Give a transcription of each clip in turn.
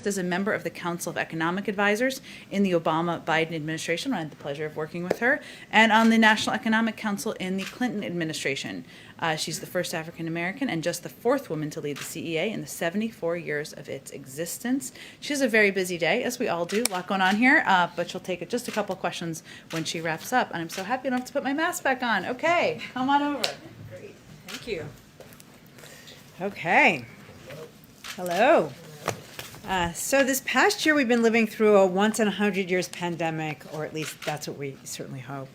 as a member of the Council of Economic Advisors in the Obama-Biden administration. I had the pleasure of working with her, and on the National Economic Council in the Clinton administration. She's the first African American and just the fourth woman to lead the CEA in the 74 years of its existence. She has a very busy day, as we all do, a lot going on here, but she'll take just a couple of questions when she wraps up. And I'm so happy I don't have to put my mask back on. Okay, come on over. Great, thank you. Okay, hello. So this past year, we've been living through a once-in-a-100 years pandemic, or at least that's what we certainly hope.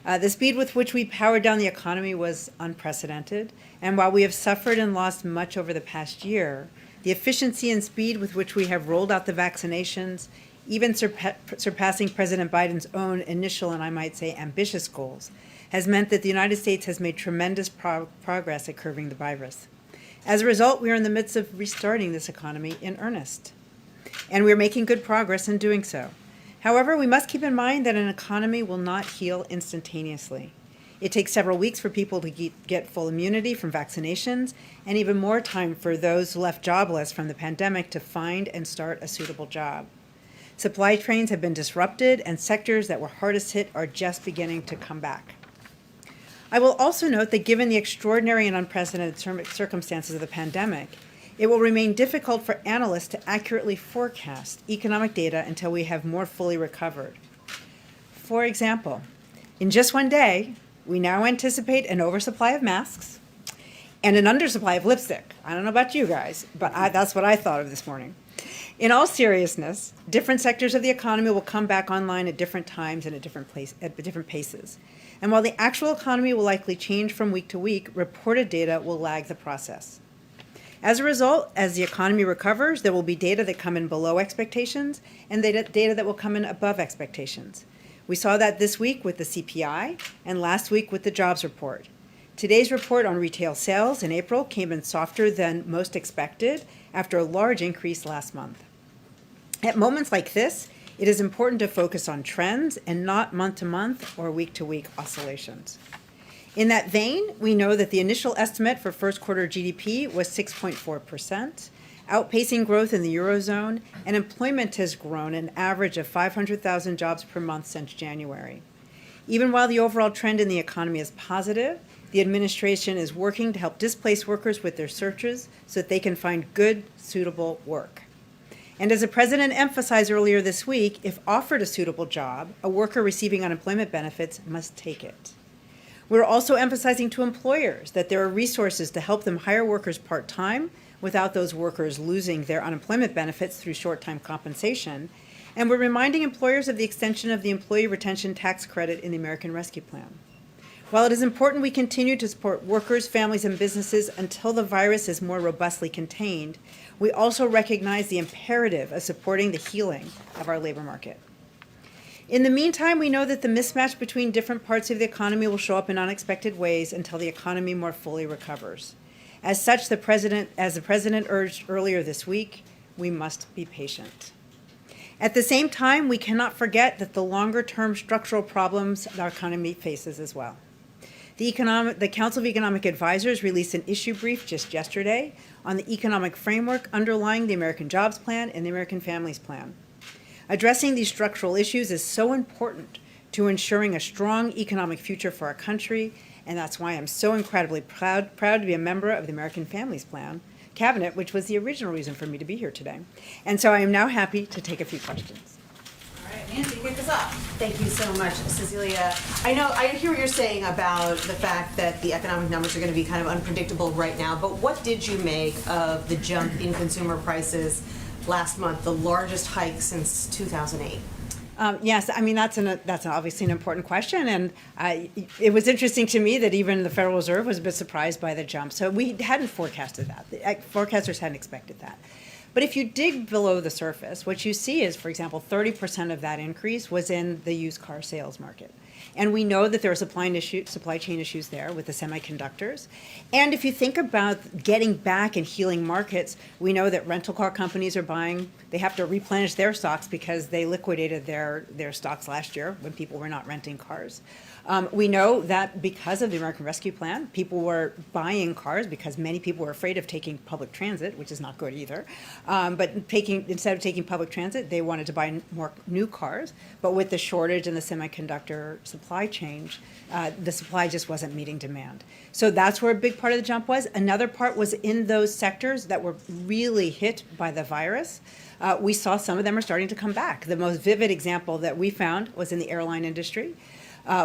The speed with which we powered down the economy was unprecedented, and while we have suffered and lost much over the past year, the efficiency and speed with which we have rolled out the vaccinations, even surpassing President Biden's own initial and I might say ambitious goals, has meant that the United States has made tremendous progress at curbing the virus. As a result, we are in the midst of restarting this economy in earnest, and we're making good progress in doing so. However, we must keep in mind that an economy will not heal instantaneously. It takes several weeks for people to get full immunity from vaccinations, and even more time for those left jobless from the pandemic to find and start a suitable job. Supply chains have been disrupted, and sectors that were hardest hit are just beginning to come back. I will also note that given the extraordinary and unprecedented circumstances of the pandemic, it will remain difficult for analysts to accurately forecast economic data until we have more fully recovered. For example, in just one day, we now anticipate an oversupply of masks and an undersupply of lipstick. I don't know about you guys, but that's what I thought of this morning. In all seriousness, different sectors of the economy will come back online at different times and at different paces. And while the actual economy will likely change from week to week, reported data will lag the process. As a result, as the economy recovers, there will be data that come in below expectations and data that will come in above expectations. We saw that this week with the CPI and last week with the jobs report. Today's report on retail sales in April came in softer than most expected after a large increase last month. At moments like this, it is important to focus on trends and not month-to-month or week-to-week oscillations. In that vein, we know that the initial estimate for first quarter GDP was 6.4%, outpacing growth in the Eurozone, and employment has grown an average of 500,000 jobs per month since January. Even while the overall trend in the economy is positive, the administration is working to help displaced workers with their searches so that they can find good, suitable work. And as the president emphasized earlier this week, if offered a suitable job, a worker receiving unemployment benefits must take it. We're also emphasizing to employers that there are resources to help them hire workers part-time without those workers losing their unemployment benefits through short-time compensation. And we're reminding employers of the extension of the Employee Retention Tax Credit in the American Rescue Plan. While it is important we continue to support workers, families, and businesses until the virus is more robustly contained, we also recognize the imperative of supporting the healing of our labor market. In the meantime, we know that the mismatch between different parts of the economy will show up in unexpected ways until the economy more fully recovers. As such, as the president urged earlier this week, we must be patient. At the same time, we cannot forget that the longer-term structural problems our economy faces as well. The Council of Economic Advisors released an issue brief just yesterday on the economic framework underlying the American Jobs Plan and the American Families Plan. Addressing these structural issues is so important to ensuring a strong economic future for our country, and that's why I'm so incredibly proud to be a member of the American Families Plan Cabinet, which was the original reason for me to be here today. And so I am now happy to take a few questions. All right, Nancy, kick us off. Thank you so much, Cecilia. I hear what you're saying about the fact that the economic numbers are going to be kind of unpredictable right now, but what did you make of the jump in consumer prices last month, the largest hike since 2008? Yes, I mean, that's obviously an important question, and it was interesting to me that even the Federal Reserve was a bit surprised by the jump. So we hadn't forecasted that. The forecasters hadn't expected that. But if you dig below the surface, what you see is, for example, 30% of that increase was in the used car sales market. And we know that there are supply chain issues there with the semiconductors. And if you think about getting back and healing markets, we know that rental car companies are buying, they have to replenish their stocks because they liquidated their stocks last year when people were not renting cars. We know that because of the American Rescue Plan, people were buying cars because many people were afraid of taking public transit, which is not good either. But instead of taking public transit, they wanted to buy more new cars. But with the shortage in the semiconductor supply chain, the supply just wasn't meeting demand. So that's where a big part of the jump was. Another part was in those sectors that were really hit by the virus. We saw some of them are starting to come back. The most vivid example that we found was in the airline industry,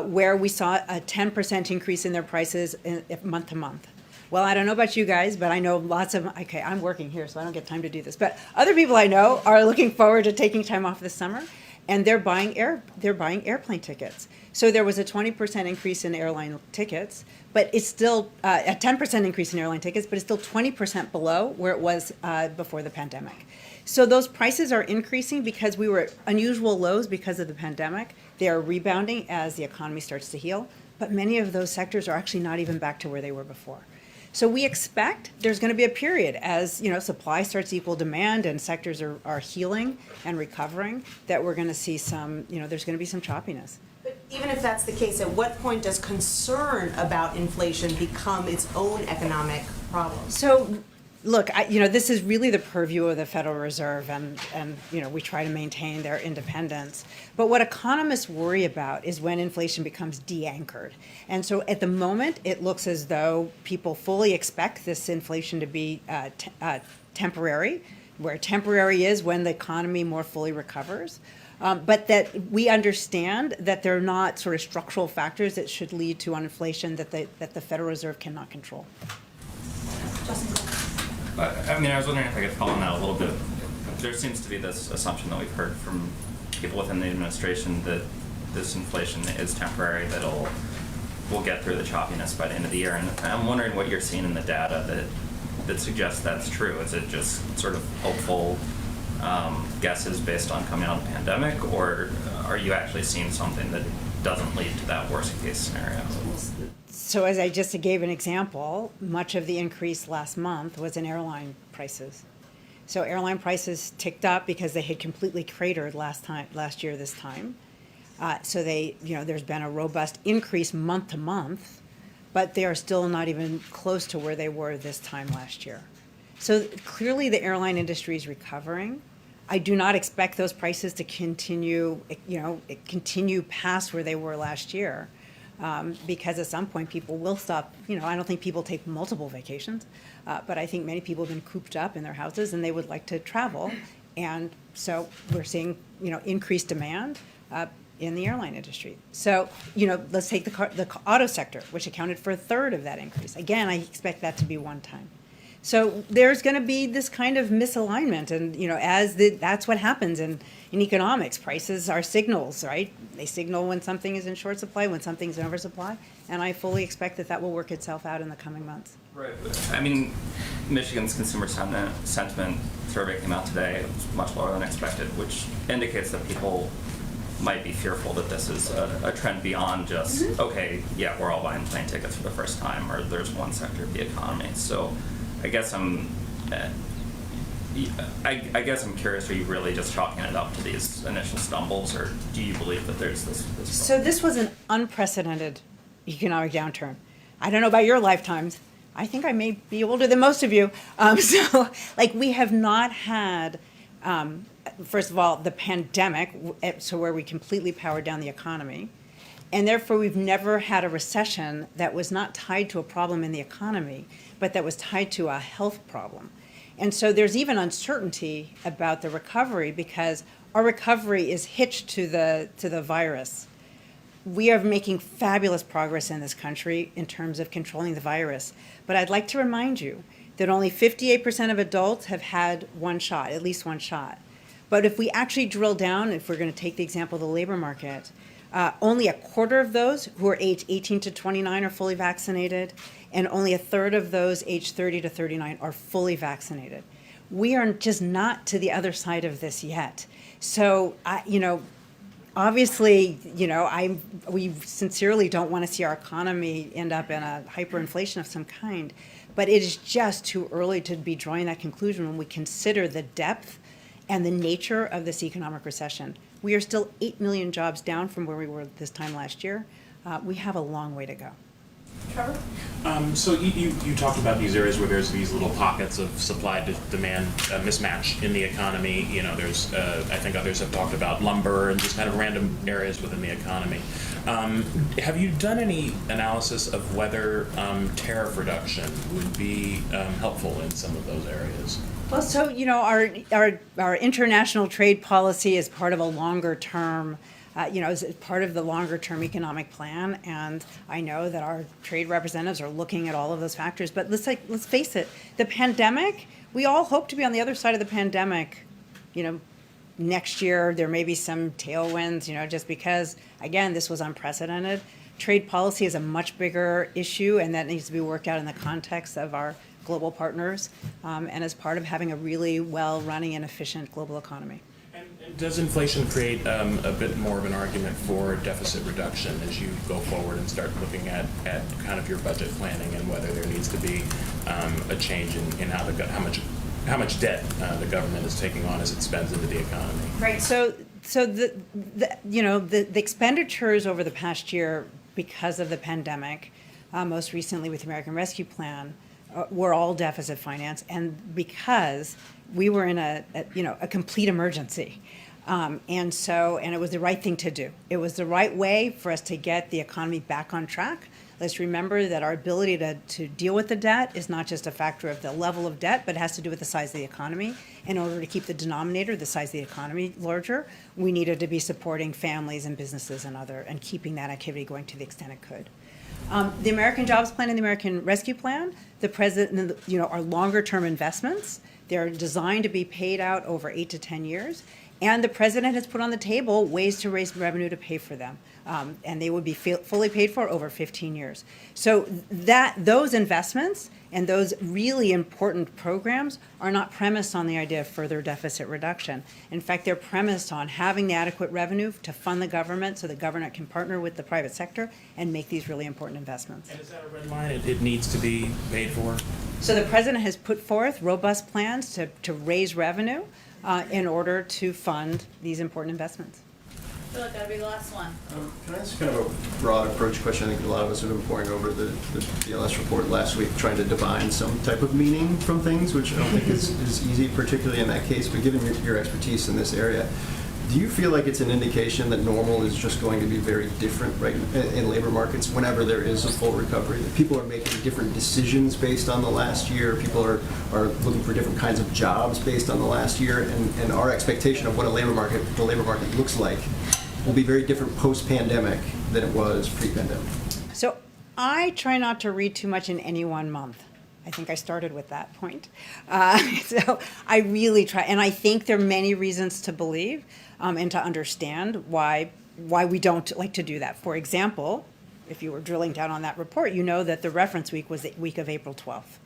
where we saw a 10% increase in their prices month to month. Well, I don't know about you guys, but I know lots of, okay, I'm working here, so I don't get time to do this, but other people I know are looking forward to taking time off this summer, and they're buying airplane tickets. So there was a 20% increase in airline tickets, but it's still a 10% increase in airline tickets, but it's still 20% below where it was before the pandemic. So those prices are increasing because we were at unusual lows because of the pandemic. They are rebounding as the economy starts to heal, but many of those sectors are actually not even back to where they were before. So we expect there's going to be a period as supply starts to equal demand and sectors are healing and recovering, that we're going to see some, there's going to be some choppiness. But even if that's the case, at what point does concern about inflation become its own economic problem? So look, this is really the purview of the Federal Reserve, and we try to maintain their independence. But what economists worry about is when inflation becomes de-anchored. And so at the moment, it looks as though people fully expect this inflation to be temporary, where temporary is when the economy more fully recovers. But that we understand that they're not sort of structural factors that should lead to an inflation that the Federal Reserve cannot control. I was wondering if I could follow on that a little bit. There seems to be this assumption that we've heard from people within the administration that this inflation is temporary, that we'll get through the choppiness by the end of the year. And I'm wondering what you're seeing in the data that suggests that's true. Is it just sort of hopeful guesses based on coming out of the pandemic, or are you actually seeing something that doesn't lead to that worst case scenario? So as I just gave an example, much of the increase last month was in airline prices. So airline prices ticked up because they had completely cratered last year this time. So there's been a robust increase month to month, but they are still not even close to where they were this time last year. So clearly the airline industry is recovering. I do not expect those prices to continue past where they were last year. Because at some point people will stop, I don't think people take multiple vacations, but I think many people have been cooped up in their houses and they would like to travel. And so we're seeing, increased demand in the airline industry. So, let's take the auto sector, which accounted for a third of that increase. Again, I expect that to be one time. So there's going to be this kind of misalignment, and that's what happens in economics. Prices are signals, right? They signal when something is in short supply, when something's in oversupply, and I fully expect that will work itself out in the coming months. Right. Michigan's consumer sentiment survey came out today. It was much lower than expected, which indicates that people might be fearful that this is a trend beyond just, okay, yeah, we're all buying plane tickets for the first time, or there's one sector of the economy. So I guess I'm curious, are you really just chalking it up to these initial stumbles, or do you believe that there's this So this was an unprecedented economic downturn. I don't know about your lifetimes. I think I may be older than most of you. We have not had, first of all, the pandemic, so where we completely powered down the economy. And therefore, we've never had a recession that was not tied to a problem in the economy, but that was tied to a health problem. And so there's even uncertainty about the recovery because our recovery is hitched to the virus. We are making fabulous progress in this country in terms of controlling the virus. But I'd like to remind you that only 58% of adults have had one shot, at least one shot. But if we actually drill down, if we're going to take the example of the labor market, only a quarter of those who are aged 18 to 29 are fully vaccinated, and only a third of those aged 30 to 39 are fully vaccinated. We are just not to the other side of this yet. So, obviously, we sincerely don't want to see our economy end up in a hyperinflation of some kind, but it is just too early to be drawing that conclusion when we consider the depth and the nature of this economic recession. We are still 8 million jobs down from where we were this time last year. We have a long way to go. Trevor? So you talked about these areas where there's these little pockets of supply to demand mismatch in the economy. There's I think others have talked about lumber and just kind of random areas within the economy. Have you done any analysis of whether tariff reduction would be helpful in some of those areas? Well, so our international trade policy is part of a longer term. Is part of the longer-term economic plan, and I know that our trade representatives are looking at all of those factors. But let's face it, the pandemic. We all hope to be on the other side of the pandemic. Next year there may be some tailwinds. Just because again this was unprecedented. Trade policy is a much bigger issue, and that needs to be worked out in the context of our global partners, and as part of having a really well-running and efficient global economy. Does inflation create a bit more of an argument for deficit reduction as you go forward and start looking at kind of your budget planning and whether there needs to be a change in how much debt the government is taking on as it spends into the economy? Right. So the expenditures over the past year because of the pandemic, most recently with the American Rescue Plan, were all deficit finance, and because we were in a complete emergency. And it was the right thing to do. It was the right way for us to get the economy back on track. Let's remember that our ability to deal with the debt is not just a factor of the level of debt, but it has to do with the size of the economy. In order to keep the denominator, the size of the economy, larger, we needed to be supporting families and businesses and keeping that activity going to the extent it could. The American Jobs Plan and the American Rescue Plan, the president, are longer-term investments. They're designed to be paid out over 8 to 10 years. And the president has put on the table ways to raise revenue to pay for them. And they would be fully paid for over 15 years. So those investments and those really important programs are not premised on the idea of further deficit reduction. In fact, they're premised on having the adequate revenue to fund the government so the government can partner with the private sector and make these really important investments. And is that a red line? It needs to be paid for? So the president has put forth robust plans to raise revenue in order to fund these important investments. I feel like that'll be the last one. Can I ask kind of a broad approach question? I think a lot of us have been poring over the BLS report last week, trying to divine some type of meaning from things, which I don't think is easy, particularly in that case. But given your expertise in this area, do you feel like it's an indication that normal is just going to be very different right in labor markets whenever there is a full recovery? That people are making different decisions based on the last year. People are looking for different kinds of jobs based on the last year, and our expectation of what the labor market looks like will be very different post-pandemic than it was pre-pandemic. So I try not to read too much in any one month. I think I started with that point. So I really try, and I think there are many reasons to believe and to understand why we don't like to do that. For example, if you were drilling down on that report, you know that the reference week was the week of April 12th.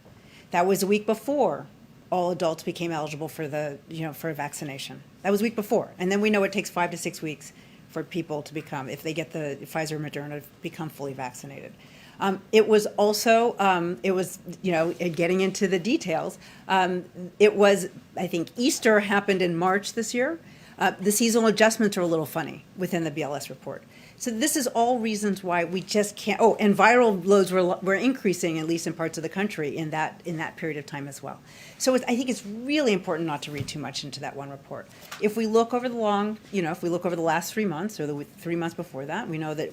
That was a week before all adults became eligible for for vaccination. That was a week before, and then we know it takes 5 to 6 weeks for people to become, if they get the Pfizer or Moderna, become fully vaccinated. It was also, getting into the details, it was, I think, Easter happened in March this year. The seasonal adjustments are a little funny within the BLS report. So this is all reasons why we just can't, and viral loads were increasing, at least in parts of the country, in that period of time as well. So I think it's really important not to read too much into that one report. If we look over the last 3 months or the 3 months before that, we know that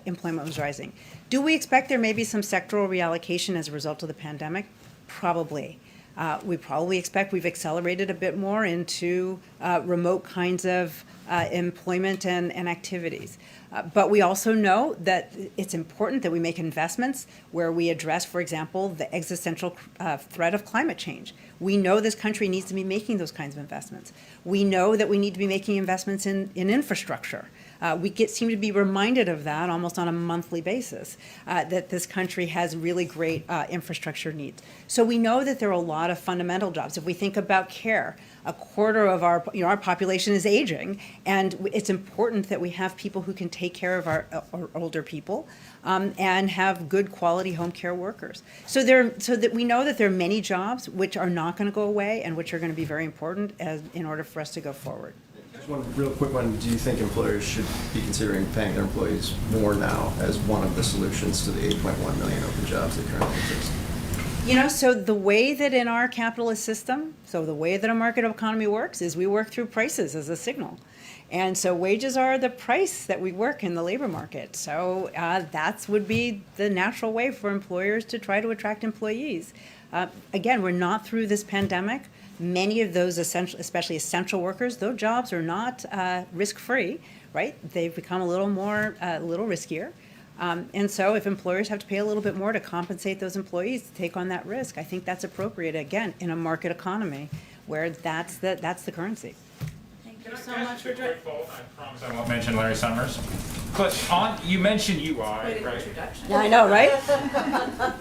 employment was rising. Do we expect there may be some sectoral reallocation as a result of the pandemic? Probably. We probably expect we've accelerated a bit more into remote kinds of employment and activities. But we also know that it's important that we make investments where we address, for example, the existential threat of climate change. We know this country needs to be making those kinds of investments. We know that we need to be making investments in infrastructure. seem to be reminded of that almost on a monthly basis, that this country has really great infrastructure needs. So we know that there are a lot of fundamental jobs. If we think about care, a quarter of our population is aging, and it's important that we have people who can take care of our older people, and have good quality home care workers. So that we know that there are many jobs which are not going to go away and which are going to be very important in order for us to go forward. Just one real quick one. Do you think employers should be considering paying their employees more now as one of the solutions to the 8.1 million open jobs that currently exist? So the way that in our capitalist system, so the way that a market economy works is we work through prices as a signal. And so wages are the price that we work in the labor market. So that would be the natural way for employers to try to attract employees. Again, we're not through this pandemic. Many of those especially essential workers, those jobs are not risk-free, right? They've become a little riskier. And so if employers have to pay a little bit more to compensate those employees to take on that risk, I think that's appropriate, again, in a market economy where that's the currency. Thank you so much for joining. I promise I won't mention Larry Summers. But you mentioned UI, right? Yeah, I know, right?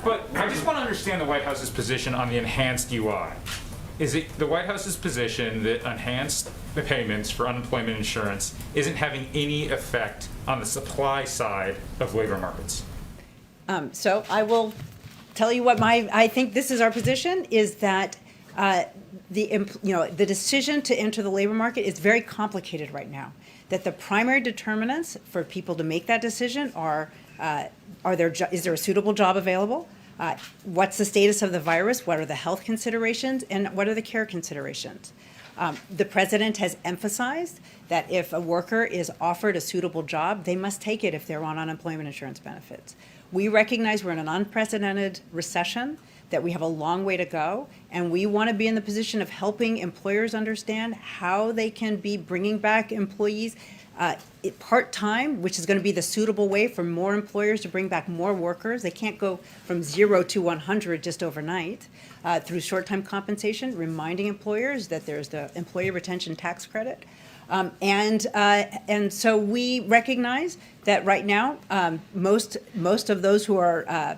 But I just want to understand the White House's position on the enhanced UI. Is it the White House's position that enhanced payments for unemployment insurance isn't having any effect on the supply side of labor markets? So I will tell you what I think this is our position, is that the decision to enter the labor market is very complicated right now. That the primary determinants for people to make that decision is there a suitable job available? What's the status of the virus? What are the health considerations? And what are the care considerations? The president has emphasized that if a worker is offered a suitable job, they must take it if they're on unemployment insurance benefits. We recognize we're in an unprecedented recession, that we have a long way to go, and we want to be in the position of helping employers understand how they can be bringing back employees part-time, which is going to be the suitable way for more employers to bring back more workers. They can't go from 0 to 100 just overnight, through short-time compensation, reminding employers that there's the employee retention tax credit. And so we recognize that right now, most of those who are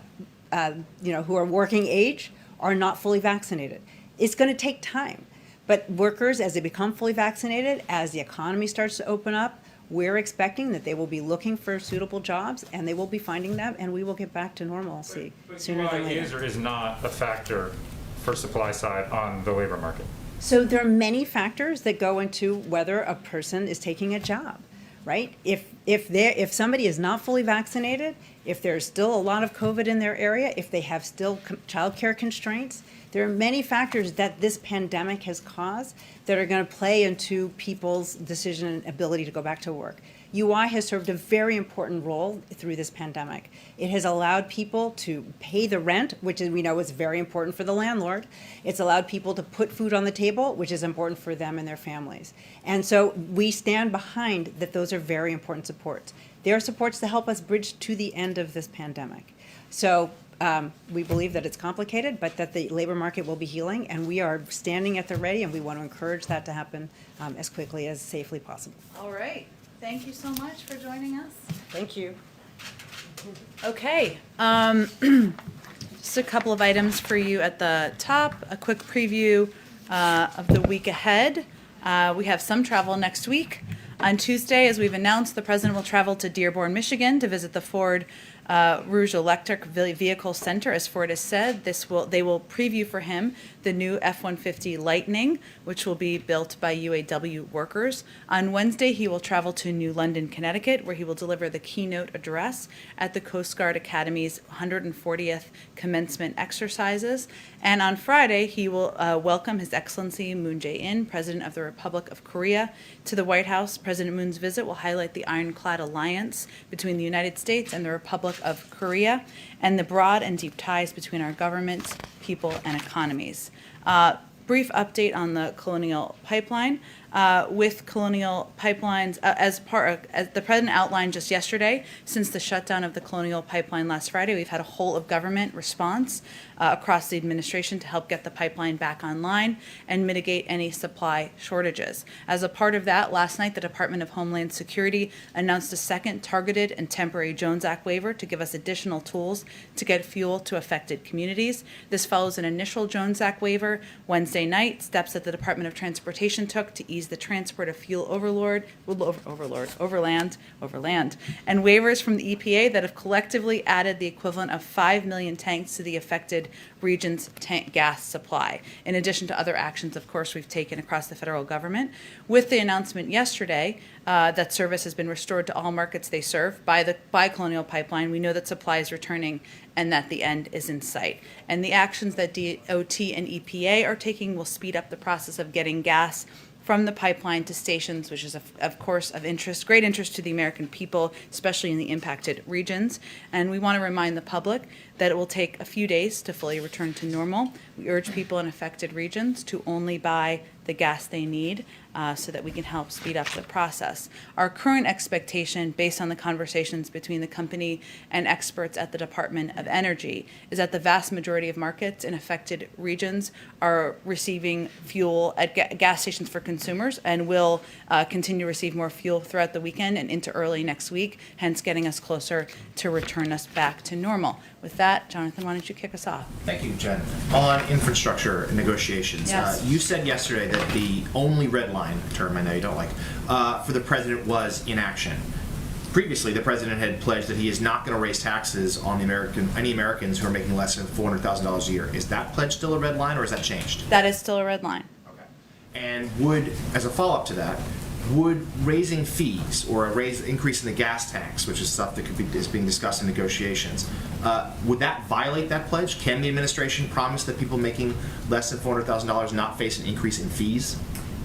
working age are not fully vaccinated. It's going to take time. But workers, as they become fully vaccinated, as the economy starts to open up, we're expecting that they will be looking for suitable jobs, and they will be finding them, and we will get back to normalcy sooner than later. Is or is not a factor for supply side on the labor market? So there are many factors that go into whether a person is taking a job, right? If somebody is not fully vaccinated, if there's still a lot of COVID in their area, if they have still childcare constraints, there are many factors that this pandemic has caused that are going to play into people's decision and ability to go back to work. UI has served a very important role through this pandemic. It has allowed people to pay the rent, which we know is very important for the landlord. It's allowed people to put food on the table, which is important for them and their families. And so we stand behind that those are very important supports. They are supports to help us bridge to the end of this pandemic. So we believe that it's complicated, but that the labor market will be healing, and we are standing at the ready, and we want to encourage that to happen as quickly as safely possible. All right. Thank you so much for joining us. Thank you. Okay. Just a couple of items for you at the top. A quick preview of the week ahead. We have some travel next week. On Tuesday, as we've announced, the president will travel to Dearborn, Michigan to visit the Ford Rouge Electric Vehicle Center. As Ford has said, they will preview for him the new F-150 Lightning, which will be built by UAW workers. On Wednesday, he will travel to New London, Connecticut, where he will deliver the keynote address at the Coast Guard Academy's 140th commencement exercises. And on Friday, he will welcome His Excellency Moon Jae-in, President of the Republic of Korea, to the White House. President Moon's visit will highlight the ironclad alliance between the United States and the Republic of Korea and the broad and deep ties between our governments, people, and economies. Brief update on the Colonial Pipeline. with Colonial Pipelines as the President outlined just yesterday. Since the shutdown of the Colonial Pipeline last Friday, we've had a whole of government response across the administration to help get the pipeline back online and mitigate any supply shortages. As a part of that, last night the Department of Homeland Security announced a second targeted and temporary Jones Act waiver to give us additional tools to get fuel to affected communities. This follows an initial Jones Act waiver Wednesday night, steps that the Department of Transportation took to ease the transport of fuel overland, and waivers from the EPA that have collectively added the equivalent of 5 million tanks to the affected region's tank gas supply, in addition to other actions, of course, we've taken across the federal government. With the announcement yesterday that service has been restored to all markets they serve by Colonial Pipeline, we know that supply is returning and that the end is in sight. And the actions that DOT and EPA are taking will speed up the process of getting gas from the pipeline to stations, which is, of course, of interest, great interest to the American people, especially in the impacted regions. And we want to remind the public that it will take a few days to fully return to normal. We urge people in affected regions to only buy the gas they need so that we can help speed up the process. Our current expectation, based on the conversations between the company and experts at the Department of Energy, is that the vast majority of markets in affected regions are receiving fuel at gas stations for consumers and will continue to receive more fuel throughout the weekend and into early next week, hence getting us closer to return us back to normal. With that, Jonathan, why don't you kick us off? Thank you, Jen. On infrastructure negotiations, Yes. You said yesterday that the only red line, a term I know you don't like, for the president was inaction. Previously, the president had pledged that he is not going to raise taxes on any Americans who are making less than $400,000 a year. Is that pledge still a red line, or has that changed? That is still a red line. Okay. And would, as a follow-up to that, would raising fees or increase in the gas tax, which is stuff that is being discussed in negotiations, would that violate that pledge? Can the administration promise that people making less than $400,000 not face an increase in fees?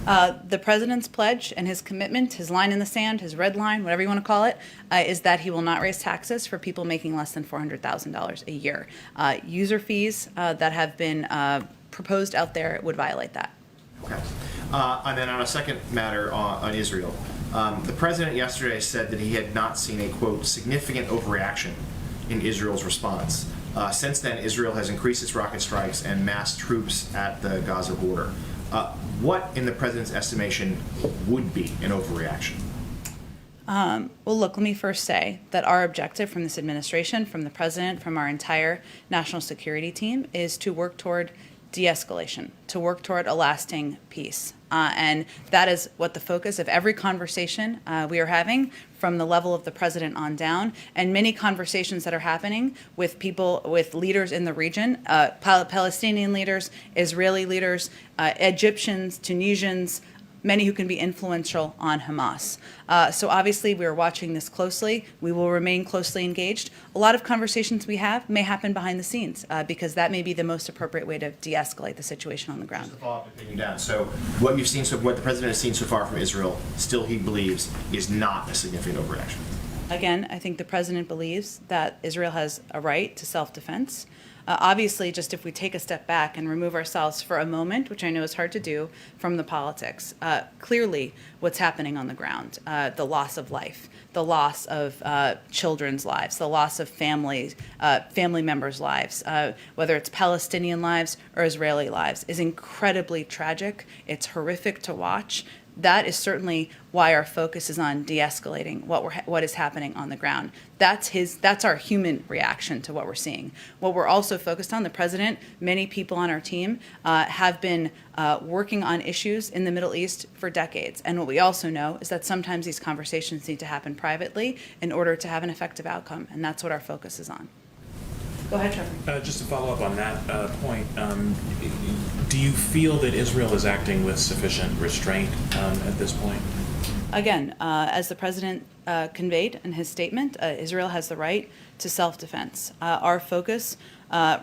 The president's pledge and his commitment, his line in the sand, his red line, whatever you want to call it, is that he will not raise taxes for people making less than $400,000 a year. User fees that have been proposed out there would violate that. Okay. And then on a second matter on Israel, the president yesterday said that he had not seen a, quote, significant overreaction in Israel's response. Since then, Israel has increased its rocket strikes and massed troops at the Gaza border. What, in the president's estimation, would be an overreaction? Well, look, let me first say that our objective from this administration, from the president, from our entire national security team, is to work toward de-escalation, to work toward a lasting peace. And that is what the focus of every conversation we are having, from the level of the president on down, and many conversations that are happening with people, with leaders in the region, Palestinian leaders, Israeli leaders, Egyptians, Tunisians, many who can be influential on Hamas. So obviously we are watching this closely. We will remain closely engaged. A lot of conversations we have may happen behind the scenes because that may be the most appropriate way to de-escalate the situation on the ground. Just to follow up and pin you down. So what you've seen, what the president has seen so far from Israel, still he believes is not a significant overreaction. Again, I think the president believes that Israel has a right to self-defense. Obviously, just if we take a step back and remove ourselves for a moment, which I know is hard to do, from the politics, clearly what's happening on the ground, the loss of life, the loss of children's lives, the loss of family members' lives, whether it's Palestinian lives or Israeli lives, is incredibly tragic. It's horrific to watch. That is certainly why our focus is on de-escalating what is happening on the ground. That's our human reaction to what we're seeing. What we're also focused on, the president, many people on our team have been working on issues in the Middle East for decades. And what we also know is that sometimes these conversations need to happen privately in order to have an effective outcome. And that's what our focus is on. Go ahead, Trevor. Just to follow up on that point, do you feel that Israel is acting with sufficient restraint at this point? Again, as the president conveyed in his statement, Israel has the right to self-defense. Our focus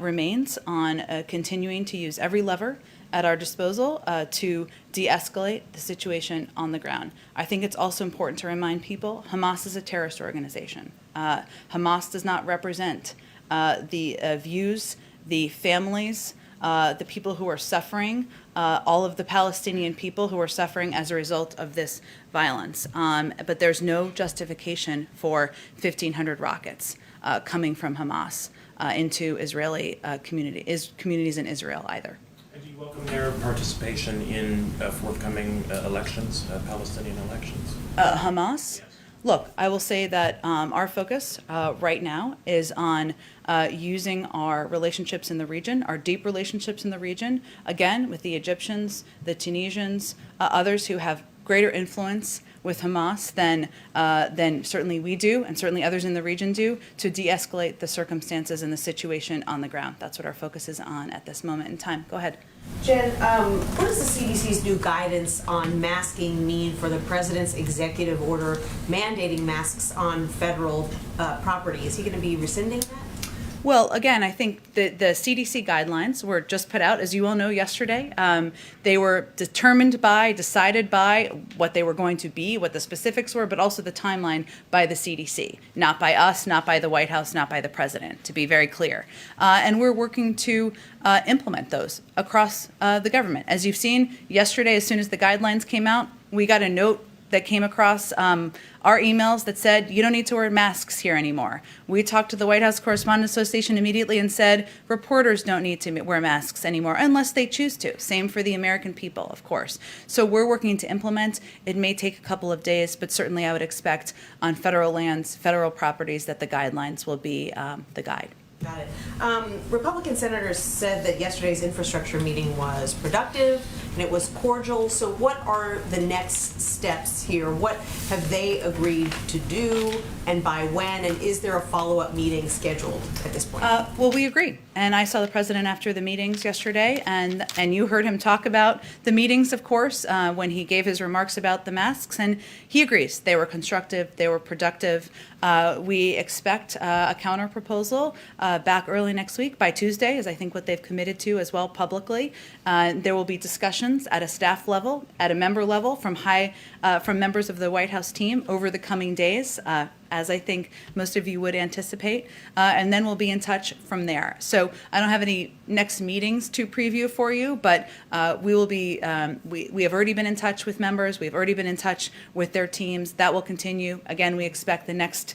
remains on continuing to use every lever at our disposal to de-escalate the situation on the ground. I think it's also important to remind people Hamas is a terrorist organization. Hamas does not represent the views, the families the people who are suffering, all of the Palestinian people who are suffering as a result of this violence. But there's no justification for 1,500 rockets coming from Hamas into Israeli communities in Israel either. And do you welcome their participation in forthcoming elections, Palestinian elections? Hamas? Yes. Look, I will say that our focus right now is on using our relationships in the region, our deep relationships in the region, again, with the Egyptians, the Tunisians, others who have greater influence with Hamas than certainly we do, and certainly others in the region do, to de-escalate the circumstances and the situation on the ground. That's what our focus is on at this moment in time. Go ahead. Jen, what does the CDC's new guidance on masking mean for the president's executive order mandating masks on federal property? Is he going to be rescinding that? Well, again, I think the CDC guidelines were just put out, as you all know, yesterday. They were decided by what they were going to be, what the specifics were, but also the timeline by the CDC, not by us, not by the White House, not by the president, to be very clear. And we're working to implement those across the government. As you've seen yesterday, as soon as the guidelines came out, we got a note that came across our emails that said, you don't need to wear masks here anymore. We talked to the White House Correspondents Association immediately and said, reporters don't need to wear masks anymore unless they choose to. Same for the American people, of course. So we're working to implement. It may take a couple of days, but certainly I would expect on federal lands, federal properties, that the guidelines will be the guide. Got it. Republican senators said that yesterday's infrastructure meeting was productive and it was cordial. So what are the next steps here? What have they agreed to do and by when? And is there a follow-up meeting scheduled at this point? Well, we agree. And I saw the president after the meetings yesterday, and you heard him talk about the meetings, of course, when he gave his remarks about the masks, and he agrees. They were constructive, they were productive. We expect a counter proposal back early next week by Tuesday, is I think what they've committed to as well publicly. There will be discussions at a staff level, at a member level, from members of the White House team over the coming days, as I think most of you would anticipate, and then we'll be in touch from there. So I don't have any next meetings to preview for you, but we will be, we have already been in touch with members, we've already been in touch with their teams. That will continue. Again, we expect the next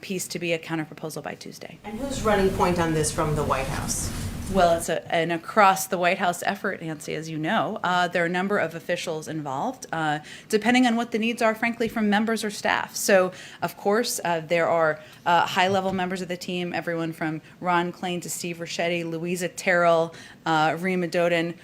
piece to be a counterproposal by Tuesday. And who's running point on this from the White House? Well, it's an across the White House effort, Nancy, as you know. There are a number of officials involved, depending on what the needs are, frankly, from members or staff. So, of course, there are high-level members of the team, everyone from Ron Klain to Steve Ricchetti, Louisa Terrell, Rima Doden,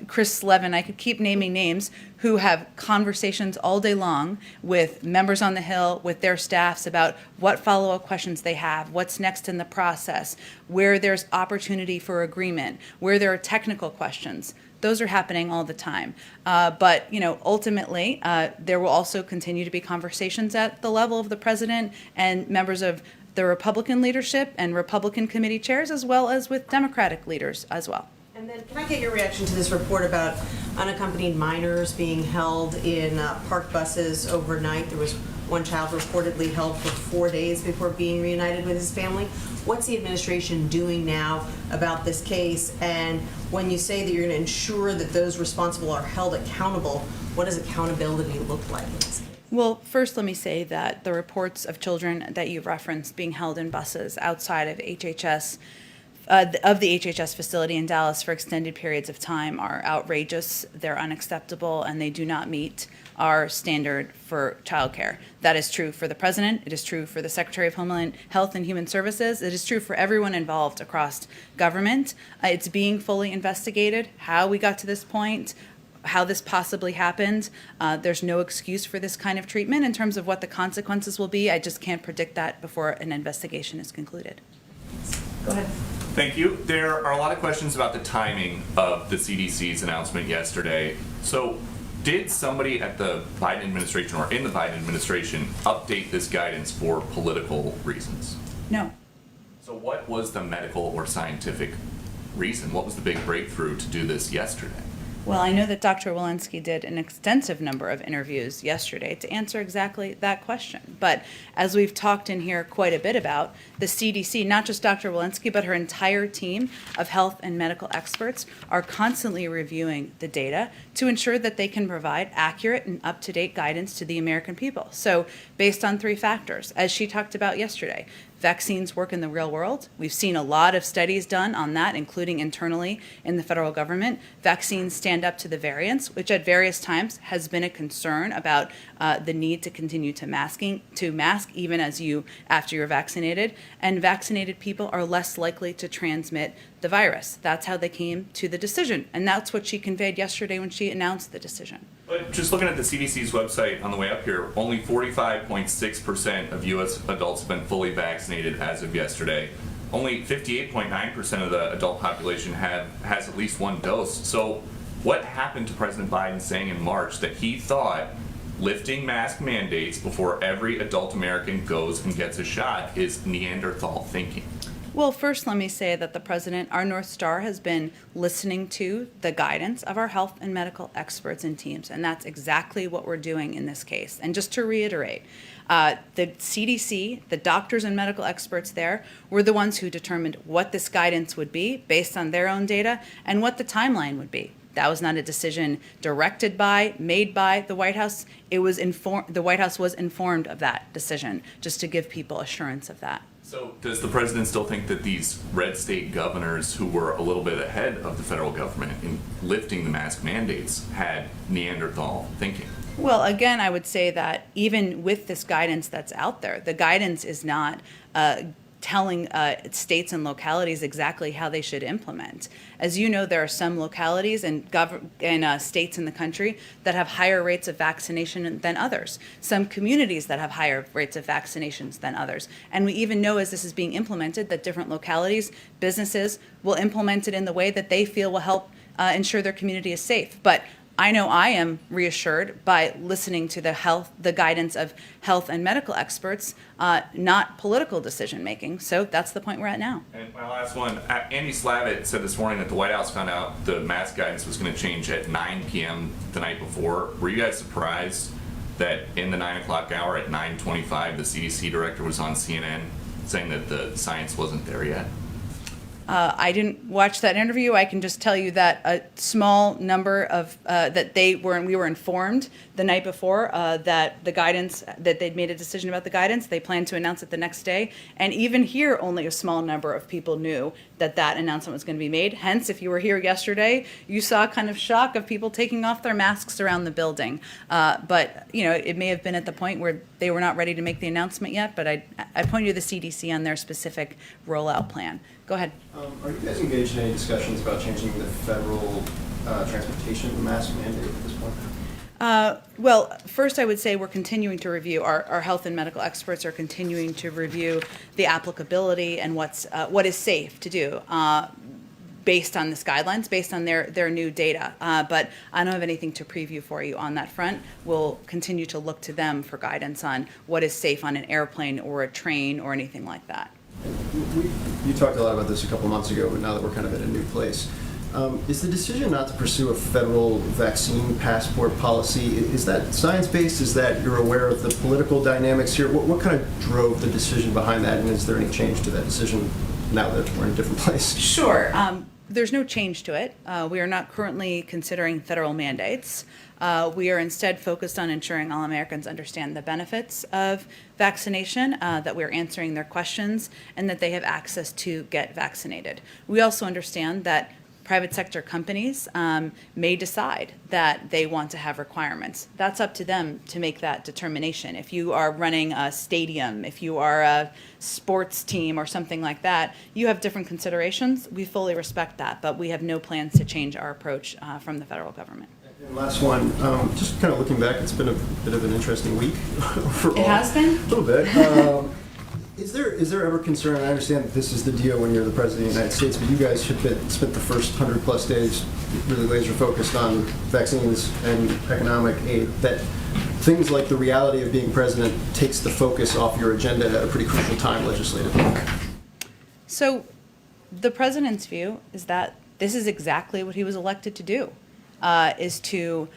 Chris Levin, I could keep naming names, who have conversations all day long with members on the Hill, with their staffs about what follow-up questions they have, what's next in the process, where there's opportunity for agreement, where there are technical questions. Those are happening all the time. But, ultimately, there will also continue to be conversations at the level of the president and members of the Republican leadership and Republican committee chairs, as well as with Democratic leaders as well. And then can I get your reaction to this report about unaccompanied minors being held in park buses overnight? There was one child reportedly held for 4 days before being reunited with his family. What's the administration doing now about this case? And when you say that you're going to ensure that those responsible are held accountable, what does accountability look like in this case? Well, first let me say that the reports of children that you referenced being held in buses outside of HHS, of the HHS facility in Dallas for extended periods of time are outrageous, they're unacceptable, and they do not meet our standard for childcare. That is true for the president, it is true for the Secretary of Homeland Health and Human Services, it is true for everyone involved across government. It's being fully investigated, how we got to this point, how this possibly happened. There's no excuse for this kind of treatment in terms of what the consequences will be. I just can't predict that before an investigation is concluded. Go ahead. Thank you. There are a lot of questions about the timing of the CDC's announcement yesterday. So, did somebody at the Biden administration or in the Biden administration update this guidance for political reasons? No. So, what was the medical or scientific reason? What was the big breakthrough to do this yesterday? Well, I know that Dr. Walensky did an extensive number of interviews yesterday to answer exactly that question. But as we've talked in here quite a bit about, the CDC, not just Dr. Walensky, but her entire team of health and medical experts are constantly reviewing the data to ensure that they can provide accurate and up-to-date guidance to the American people. So based on 3 factors, as she talked about yesterday, vaccines work in the real world. We've seen a lot of studies done on that, including internally in the federal government. Vaccines stand up to the variants, which at various times has been a concern about the need to continue to mask even after you're vaccinated. And vaccinated people are less likely to transmit the virus. That's how they came to the decision. And that's what she conveyed yesterday when she announced the decision. But just looking at the CDC's website on the way up here, only 45.6% of U.S. adults have been fully vaccinated as of yesterday. Only 58.9% of the adult population has at least 1 dose. So what happened to President Biden saying in March that he thought lifting mask mandates before every adult American goes and gets a shot is Neanderthal thinking? Well, first, let me say that the president, our North Star, has been listening to the guidance of our health and medical experts and teams, and that's exactly what we're doing in this case. And just to reiterate, the CDC, the doctors and medical experts there, were the ones who determined what this guidance would be based on their own data and what the timeline would be. That was not a decision made by the White House. The White House was informed of that decision, just to give people assurance of that. So does the president still think that these red state governors who were a little bit ahead of the federal government in lifting the mask mandates had Neanderthal thinking? Well, again, I would say that even with this guidance that's out there, the guidance is not telling states and localities exactly how they should implement. As you know, there are some localities and states in the country that have higher rates of vaccination than others, some communities that have higher rates of vaccinations than others. And we even know as this is being implemented that different localities, businesses will implement it in the way that they feel will help ensure their community is safe. But I know I am reassured by listening to the guidance of health and medical experts, not political decision making. So that's the point we're at now. And my last one, Andy Slavitt said this morning that the White House found out the mask guidance was going to change at 9 p.m. the night before. Were you guys surprised that in the 9 o'clock hour at 9:25, the CDC director was on CNN saying that the science wasn't there yet? I didn't watch that interview. I can just tell you that a small number of we were informed the night before that the guidance, that they'd made a decision about the guidance. They planned to announce it the next day. And even here, only a small number of people knew that that announcement was going to be made. Hence, if you were here yesterday, you saw kind of shock of people taking off their masks around the building. But, it may have been at the point where they were not ready to make the announcement yet, but I point you to the CDC on their specific rollout plan. Go ahead. Are you guys engaged in any discussions about changing the federal transportation mask mandate at this point? Well, first I would say we're continuing to review, our health and medical experts are continuing to review the applicability and what is safe to do based on this guidelines, based on their new data. But I don't have anything to preview for you on that front. We'll continue to look to them for guidance on what is safe on an airplane or a train or anything like that. You talked a lot about this a couple months ago, but now that we're kind of at a new place, is the decision not to pursue a federal vaccine passport policy, is that science-based? Is that you're aware of the political dynamics here? What kind of drove the decision behind that, and is there any change to that decision now that we're in a different place? Sure. There's no change to it. We are not currently considering federal mandates. We are instead focused on ensuring all Americans understand the benefits of vaccination, that we're answering their questions, and that they have access to get vaccinated. We also understand that private sector companies may decide that they want to have requirements. That's up to them to make that determination. If you are running a stadium, if you are a sports team or something like that, you have different considerations. We fully respect that, but we have no plans to change our approach from the federal government. And last one, just kind of looking back, it's been a bit of an interesting week. It has been? A little bit. Is there ever concern, I understand that this is the deal when you're the President of the United States, but you guys have spent the first 100+ days really laser focused on vaccines and economic aid, that things like the reality of being president takes the focus off your agenda at a pretty crucial time legislatively? So the president's view is that this is exactly what he was elected to do. is to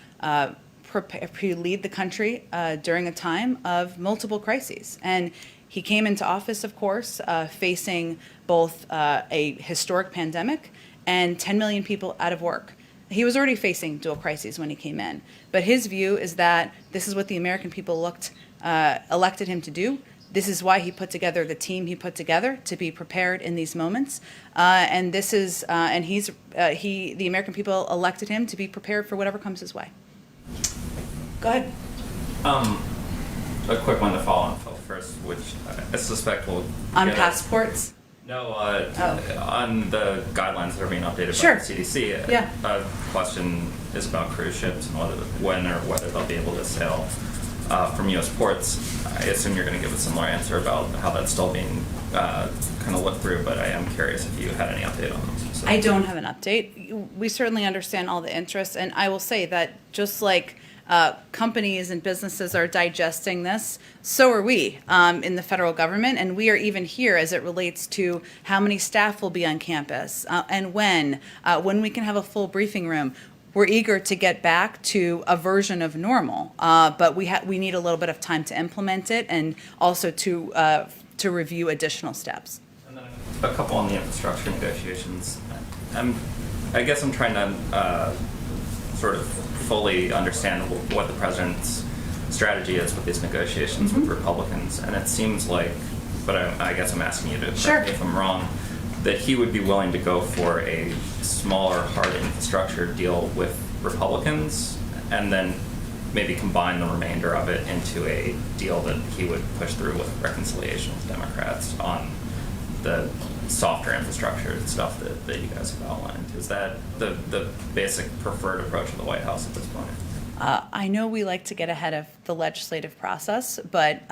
prepare, to lead the country during a time of multiple crises. And he came into office, of course, facing both a historic pandemic and 10 million people out of work. He was already facing dual crises when he came in. But his view is that this is what the American people elected him to do. This is why he put together the team he put together to be prepared in these moments. And this is, and the American people elected him to be prepared for whatever comes his way. Go ahead. A quick one to follow on Phil first, which I suspect will On get us- passports? No, on the guidelines that are being updated Sure. by the CDC. Yeah. A question is about cruise ships and whether they'll be able to sail from U.S. ports. I assume you're going to give a similar answer about how that's still being kind of looked through, but I am curious if you had any update on those. I don't have an update. We certainly understand all the interests, and I will say that just like companies and businesses are digesting this, so are we in the federal government, and we are even here as it relates to how many staff will be on campus and when we can have a full briefing room. We're eager to get back to a version of normal, but we need a little bit of time to implement it and also to review additional steps. And then a couple on the infrastructure negotiations. I guess I'm trying to sort of fully understand what the president's strategy is with these negotiations with Republicans, and it seems like, but I guess I'm asking you to correct me if I'm wrong, that he would be willing to go for a smaller hard infrastructure deal with Republicans and then maybe combine the remainder of it into a deal that he would push through with reconciliation with Democrats on the softer infrastructure stuff that you guys have outlined. Is that the basic preferred approach of the White House at this point? I know we like to get ahead of the legislative process, but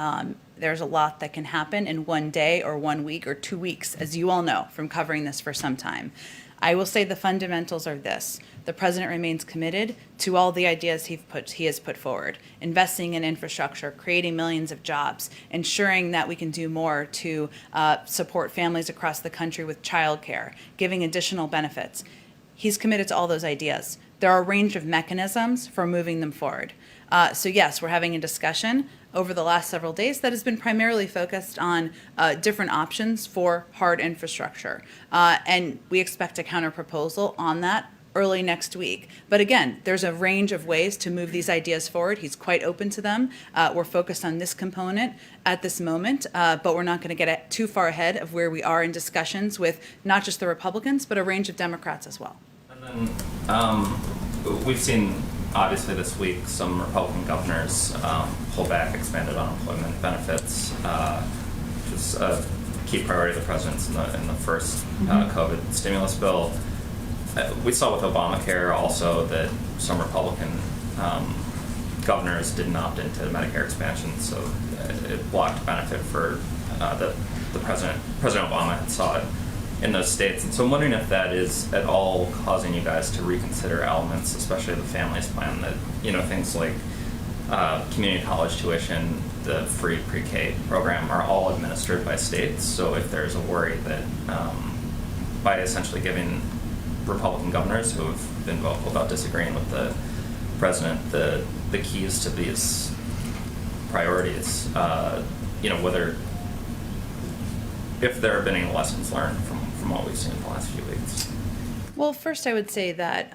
there's a lot that can happen in one day or 1 week or 2 weeks, as you all know from covering this for some time. I will say the fundamentals are this. The president remains committed to all the ideas he has put forward, investing in infrastructure, creating millions of jobs, ensuring that we can do more to support families across the country with childcare, giving additional benefits. He's committed to all those ideas. There are a range of mechanisms for moving them forward. So yes, we're having a discussion over the last several days that has been primarily focused on different options for hard infrastructure. And we expect a counterproposal on that early next week. But again, there's a range of ways to move these ideas forward. He's quite open to them. We're focused on this component at this moment, but we're not going to get too far ahead of where we are in discussions with not just the Republicans, but a range of Democrats as well. And then we've seen, obviously this week, some Republican governors pull back expanded unemployment benefits, which is a key priority of the president's in the first COVID stimulus bill. We saw with Obamacare also that some Republican governors didn't opt into Medicare expansion, so it blocked benefit for the president. President Obama had saw it in those states, and so I'm wondering if that is at all causing you guys to reconsider elements, especially the families plan, that things like community college tuition, the free pre-K program are all administered by states. So if there's a worry that by essentially giving Republican governors who have been vocal about disagreeing with the president the keys to these priorities, whether if there have been any lessons learned from what we've seen in the last few weeks. Well, first I would say that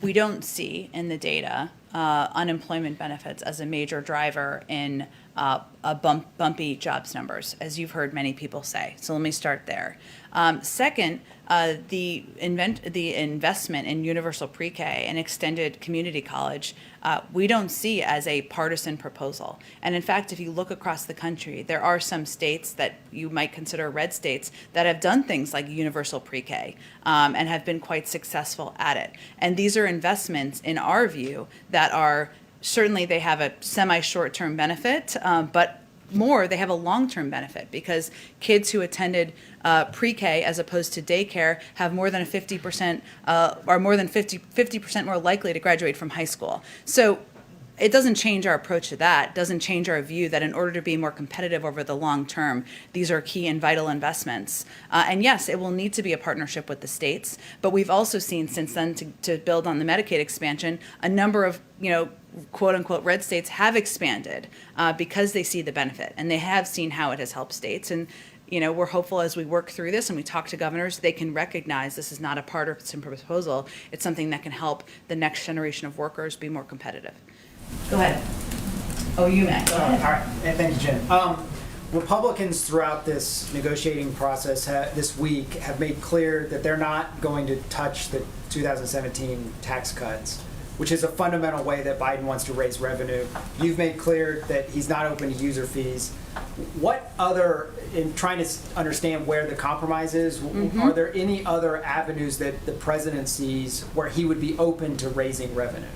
we don't see in the data unemployment benefits as a major driver in bumpy jobs numbers, as you've heard many people say. So let me start there. Second, the investment in universal pre-K and extended community college, we don't see as a partisan proposal. And in fact, if you look across the country, there are some states that you might consider red states that have done things like universal pre-K and have been quite successful at it. And these are investments, in our view, that are certainly they have a semi-short-term benefit, but more, they have a long-term benefit because kids who attended pre-K as opposed to daycare have more than 50% more likely to graduate from high school. So it doesn't change our approach to that. It doesn't change our view that in order to be more competitive over the long term, these are key and vital investments. And yes, it will need to be a partnership with the states, but we've also seen since then, to build on the Medicaid expansion, a number of, quote unquote red states have expanded because they see the benefit and they have seen how it has helped states. And we're hopeful as we work through this and we talk to governors, they can recognize this is not a partisan proposal. It's something that can help the next generation of workers be more competitive. Go ahead. Oh, you, Matt. Go ahead. All right, and thank you, Jen. Republicans throughout this negotiating process this week have made clear that they're not going to touch the 2017 tax cuts, which is a fundamental way that Biden wants to raise revenue. You've made clear that he's not open to user fees. What other, in trying to understand where the compromise is, are there any other avenues that the president sees where he would be open to raising revenue?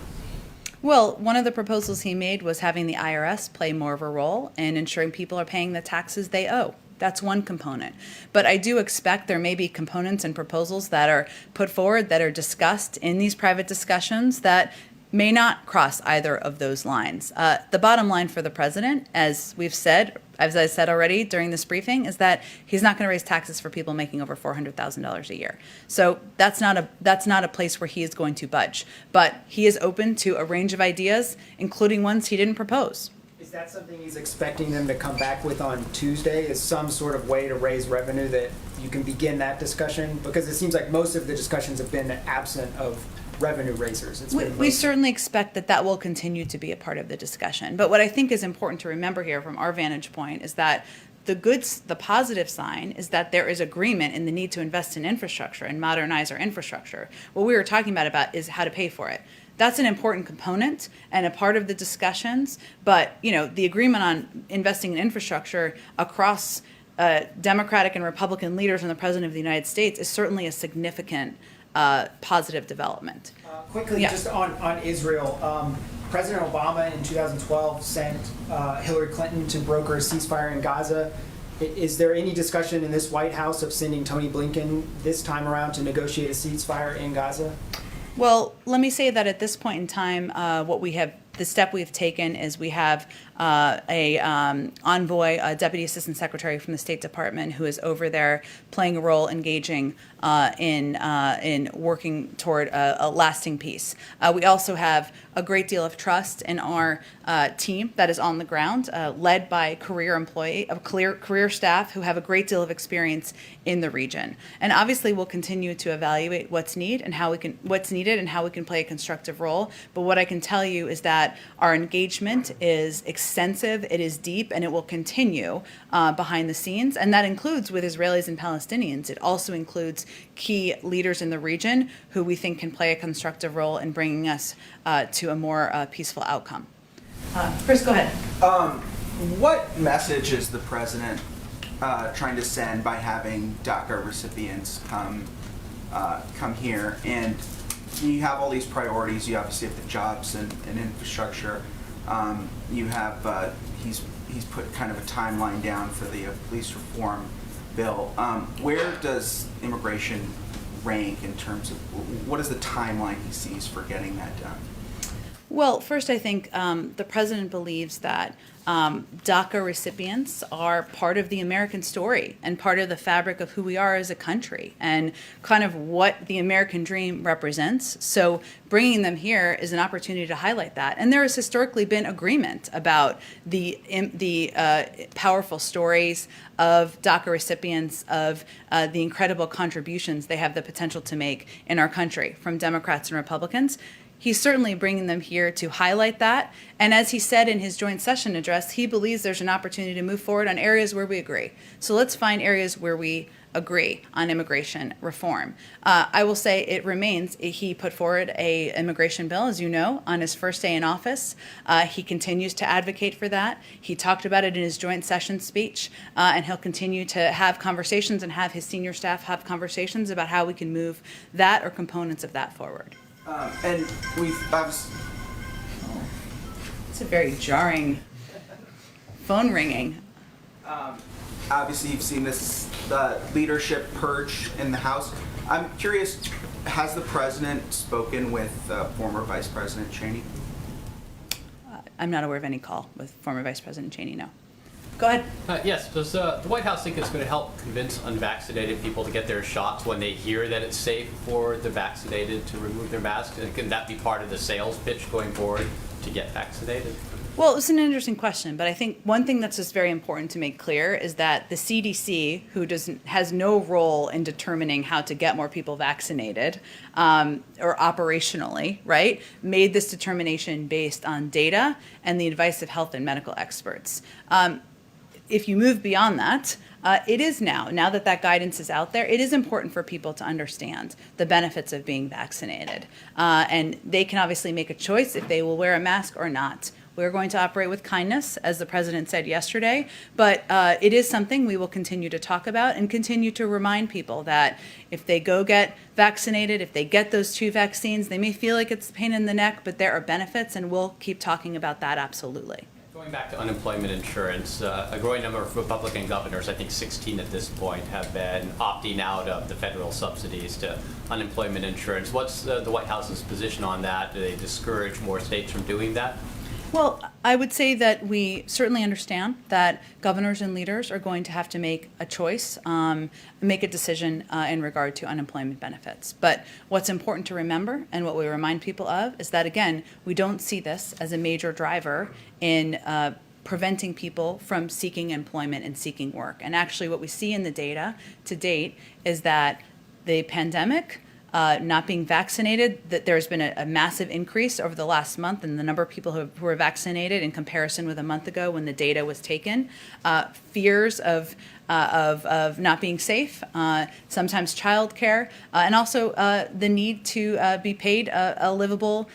Well, one of the proposals he made was having the IRS play more of a role in ensuring people are paying the taxes they owe. That's one component. But I do expect there may be components and proposals that are put forward that are discussed in these private discussions that may not cross either of those lines. The bottom line for the president, as I said already during this briefing, is that he's not going to raise taxes for people making over $400,000 a year. So that's not a place where he is going to budge. But he is open to a range of ideas, including ones he didn't propose. Is that something he's expecting them to come back with on Tuesday, is some sort of way to raise revenue that you can begin that discussion? Because it seems like most of the discussions have been absent of revenue raisers. We certainly expect that will continue to be a part of the discussion. But what I think is important to remember here from our vantage point is that the positive sign is that there is agreement in the need to invest in infrastructure and modernize our infrastructure. What we were talking about is how to pay for it. That's an important component and a part of the discussions. But, the agreement on investing in infrastructure across Democratic and Republican leaders and the President of the United States is certainly a significant positive development. Quickly, just on Israel, President Obama in 2012 sent Hillary Clinton to broker a ceasefire in Gaza. Is there any discussion in this White House of sending Tony Blinken this time around to negotiate a ceasefire in Gaza? Well, let me say that at this point in time, the step we've taken is we have a envoy, a deputy assistant secretary from the State Department who is over there playing a role, engaging in working toward a lasting peace. We also have a great deal of trust in our team that is on the ground, led by career staff who have a great deal of experience in the region. And obviously, we'll continue to evaluate what's needed and how we can play a constructive role. But what I can tell you is that our engagement is extensive, it is deep, and it will continue behind the scenes. And that includes with Israelis and Palestinians. It also includes key leaders in the region who we think can play a constructive role in bringing us to a more peaceful outcome. Chris, go ahead. What message is the president trying to send by having DACA recipients come here? And you have all these priorities. You obviously have the jobs and infrastructure. You have he's put kind of a timeline down for the police reform bill. Where does immigration rank in terms of what is the timeline he sees for getting that done? Well, first, I think the president believes that DACA recipients are part of the American story and part of the fabric of who we are as a country and kind of what the American dream represents. So bringing them here is an opportunity to highlight that. And there has historically been agreement about the powerful stories of DACA recipients, of the incredible contributions they have the potential to make in our country from Democrats and Republicans. He's certainly bringing them here to highlight that. And as he said in his joint session address, he believes there's an opportunity to move forward on areas where we agree. So let's find areas where we agree on immigration reform. I will say it remains, he put forward an immigration bill, as you know, on his first day in office. He continues to advocate for that. He talked about it in his joint session speech, and he'll continue to have conversations and have his senior staff have conversations about how we can move that or components of that forward. And we've obviously... It's a very jarring phone ringing. Obviously, you've seen this leadership purge in the House. I'm curious, has the president spoken with former Vice President Cheney? I'm not aware of any call with former Vice President Cheney, no. Go ahead. Yes, does the White House think it's going to help convince unvaccinated people to get their shots when they hear that it's safe for the vaccinated to remove their masks? And can that be part of the sales pitch going forward to get vaccinated? Well, it's an interesting question, but I think one thing that's just very important to make clear is that the CDC, who has no role in determining how to get more people vaccinated, or operationally, right, made this determination based on data and the advice of health and medical experts. If you move beyond that, it is now that guidance is out there, it is important for people to understand the benefits of being vaccinated. And they can obviously make a choice if they will wear a mask or not. We're going to operate with kindness, as the president said yesterday, but it is something we will continue to talk about and continue to remind people that if they go get vaccinated, if they get those 2 vaccines, they may feel like it's a pain in the neck, but there are benefits, and we'll keep talking about that absolutely. Going back to unemployment insurance, a growing number of Republican governors, I think 16 at this point, have been opting out of the federal subsidies to unemployment insurance. What's the White House's position on that? Do they discourage more states from doing that? Well, I would say that we certainly understand that governors and leaders are going to have to make a choice, make a decision in regard to unemployment benefits. But what's important to remember, and what we remind people of, is that, again, we don't see this as a major driver in preventing people from seeking employment and seeking work. And actually what we see in the data to date is that the pandemic, not being vaccinated, that there's been a massive increase over the last month in the number of people who were vaccinated in comparison with a month ago when the data was taken. Fears of not being safe, sometimes childcare, and also the need to be paid a livable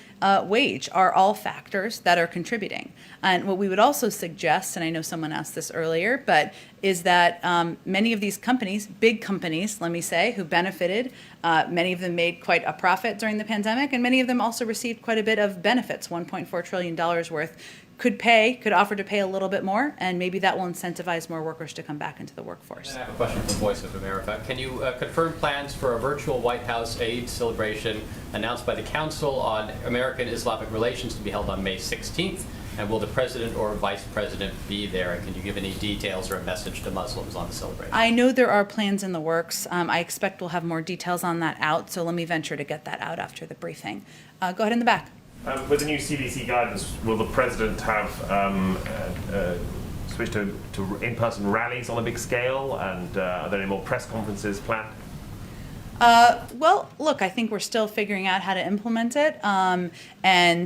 wage are all factors that are contributing. And what we would also suggest, and I know someone asked this earlier, but is that many of these companies, big companies, let me say, who benefited, many of them made quite a profit during the pandemic, and many of them also received quite a bit of benefits, $1.4 trillion worth, could offer to pay a little bit more, and maybe that will incentivize more workers to come back into the workforce. I have a question from Voice of America. Can you confirm plans for a virtual White House Eid celebration announced by the Council on American-Islamic Relations to be held on May 16th? And will the president or vice president be there? And can you give any details or a message to Muslims on the celebration? I know there are plans in the works. I expect we'll have more details on that out, so let me venture to get that out after the briefing. Go ahead in the back. With the new CDC guidance, will the president have switched to in-person rallies on a big scale? And are there any more press conferences planned? Well, look, I think we're still figuring out how to implement it and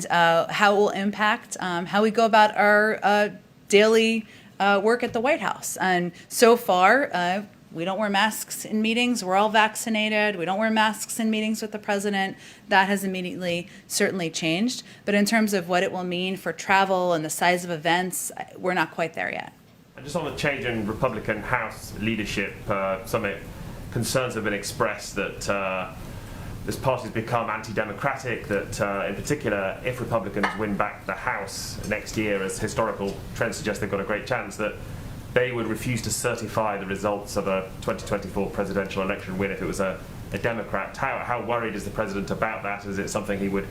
how it will impact how we go about our daily work at the White House. And so far, we don't wear masks in meetings. We're all vaccinated. We don't wear masks in meetings with the president. That has immediately certainly changed. But in terms of what it will mean for travel and the size of events, we're not quite there yet. And just on the change in Republican House leadership, some concerns have been expressed that this party's become anti-democratic, that in particular, if Republicans win back the House next year, as historical trends suggest they've got a great chance, that they would refuse to certify the results of a 2024 presidential election win if it was a Democrat. How worried is the president about that? Is it something he would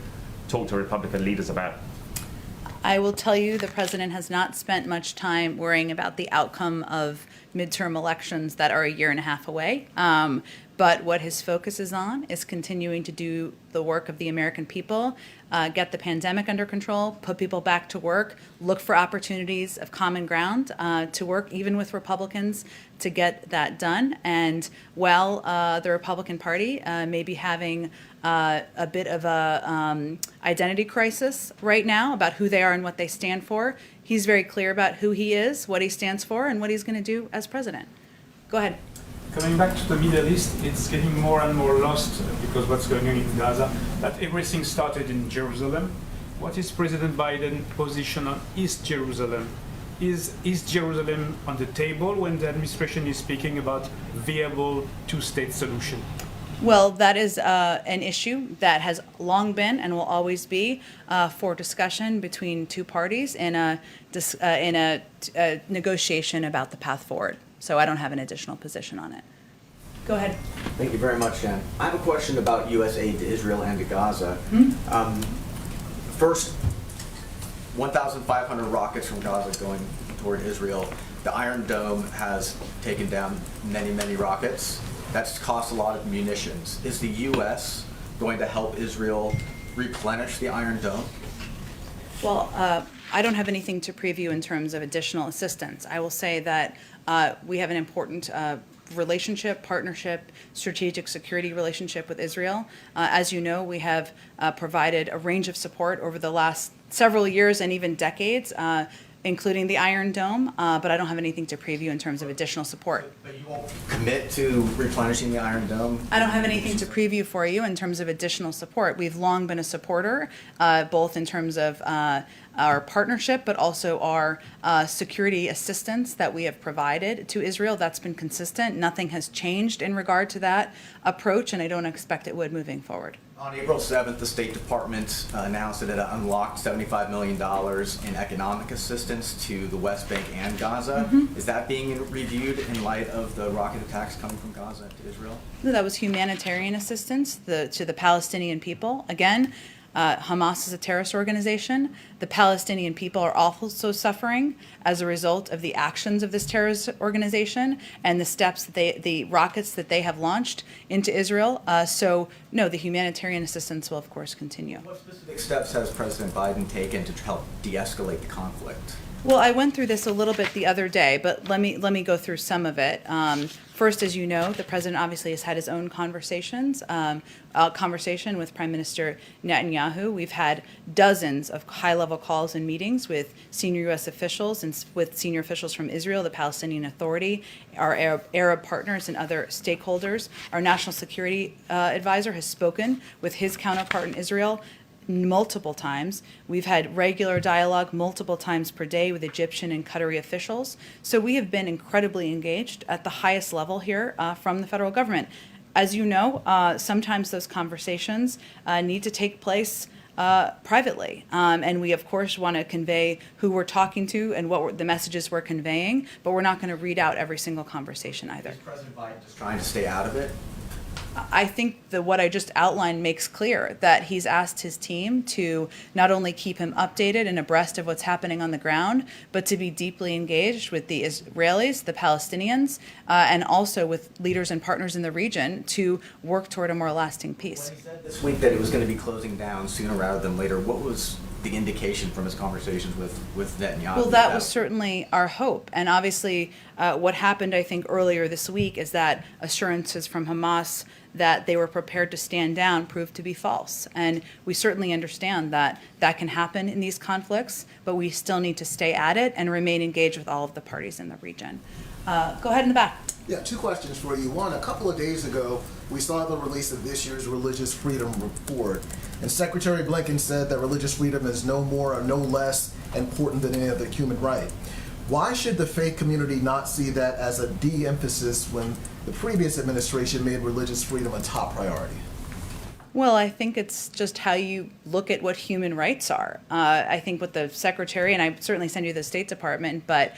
talk to Republican leaders about? I will tell you the president has not spent much time worrying about the outcome of midterm elections that are a year and a half away. But what his focus is on is continuing to do the work of the American people, get the pandemic under control, put people back to work, look for opportunities of common ground to work even with Republicans to get that done. And while the Republican Party may be having a bit of a identity crisis right now about who they are and what they stand for, he's very clear about who he is, what he stands for, and what he's going to do as president. Go ahead. Coming back to the Middle East, it's getting more and more lost because what's going on in Gaza, that everything started in Jerusalem. What is President Biden's position on East Jerusalem? Is East Jerusalem on the table when the administration is speaking about viable two-state solution? Well, that is an issue that has long been and will always be for discussion between two parties in a negotiation about the path forward. So I don't have an additional position on it. Go ahead. Thank you very much, Jen. I have a question about U.S. aid to Israel and to Gaza. First, 1,500 rockets from Gaza going toward Israel. The Iron Dome has taken down many, many rockets. That's cost a lot of munitions. Is the U.S. going to help Israel replenish the Iron Dome? Well, I don't have anything to preview in terms of additional assistance. I will say that we have an important relationship, partnership, strategic security relationship with Israel. As you know, we have provided a range of support over the last several years and even decades, including the Iron Dome, but I don't have anything to preview in terms of additional support. But you won't commit to replenishing the Iron Dome? I don't have anything to preview for you in terms of additional support. We've long been a supporter, both in terms of our partnership, but also our security assistance that we have provided to Israel. That's been consistent. Nothing has changed in regard to that approach, and I don't expect it would moving forward. On April 7th, the State Department announced that it unlocked $75 million in economic assistance to the West Bank and Gaza. Is that being reviewed in light of the rocket attacks coming from Gaza to Israel? No, that was humanitarian assistance to the Palestinian people. Again, Hamas is a terrorist organization. The Palestinian people are also suffering as a result of the actions of this terrorist organization and the steps that the rockets that they have launched into Israel. So, no, the humanitarian assistance will, of course, continue. What specific steps has President Biden taken to help de-escalate the conflict? Well, I went through this a little bit the other day, but let me go through some of it. First, as you know, the president obviously has had his own conversation with Prime Minister Netanyahu. We've had dozens of high-level calls and meetings with senior U.S. officials and with senior officials from Israel, the Palestinian Authority, our Arab partners, and other stakeholders. Our national security advisor has spoken with his counterpart in Israel multiple times. We've had regular dialogue multiple times per day with Egyptian and Qatari officials. So we have been incredibly engaged at the highest level here from the federal government. As you know, sometimes those conversations need to take place privately. And we, of course, want to convey who we're talking to and what the messages we're conveying, but we're not going to read out every single conversation either. Is President Biden just trying to stay out of it? I think that what I just outlined makes clear that he's asked his team to not only keep him updated and abreast of what's happening on the ground, but to be deeply engaged with the Israelis, the Palestinians, and also with leaders and partners in the region to work toward a more lasting peace. When he said this week that it was going to be closing down sooner rather than later, what was the indication from his conversations with Netanyahu? Well, that was certainly our hope. And obviously, what happened, I think, earlier this week is that assurances from Hamas that they were prepared to stand down proved to be false. And we certainly understand that that can happen in these conflicts, but we still need to stay at it and remain engaged with all of the parties in the region. Go ahead in the back. Yeah, two questions for you. One, a couple of days ago, we saw the release of this year's Religious Freedom Report, and Secretary Blinken said that religious freedom is no more or no less important than any other human right. Why should the faith community not see that as a de-emphasis when the previous administration made religious freedom a top priority? Well, I think it's just how you look at what human rights are. I think with the secretary, and I certainly send you to the State Department, but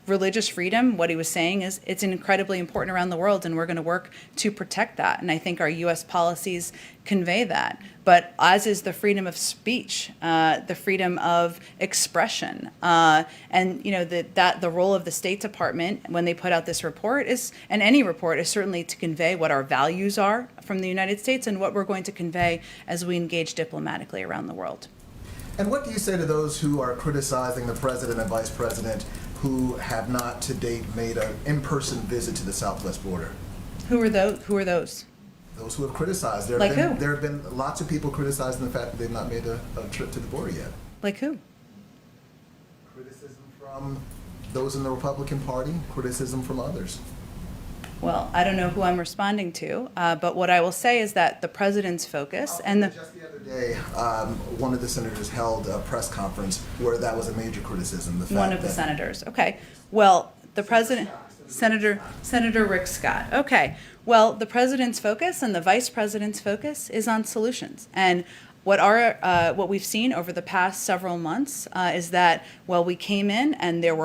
religious freedom, what he was saying is it's incredibly important around the world, and we're going to work to protect that. And I think our U.S. policies convey that. But as is the freedom of speech, the freedom of expression, and the role of the State Department when they put out this report and any report is certainly to convey what our values are from the United States and what we're going to convey as we engage diplomatically around the world. And what do you say to those who are criticizing the president and vice president who have not to date made an in-person visit to the southwest border? Who are those? Those who have criticized. There have been lots of people criticizing the fact that they've not made a trip to the border yet. Like who? Criticism from those in the Republican Party, criticism from others. Well, I don't know who I'm responding to, but what I will say is that the president's focus Just the other day, one of the senators held a press conference where that was a major criticism. One of the senators. Okay. Well, the president, Senator Rick Scott. Okay. Well, the president's focus and the vice president's focus is on solutions. And what we've seen over the past several months is that while we came in and there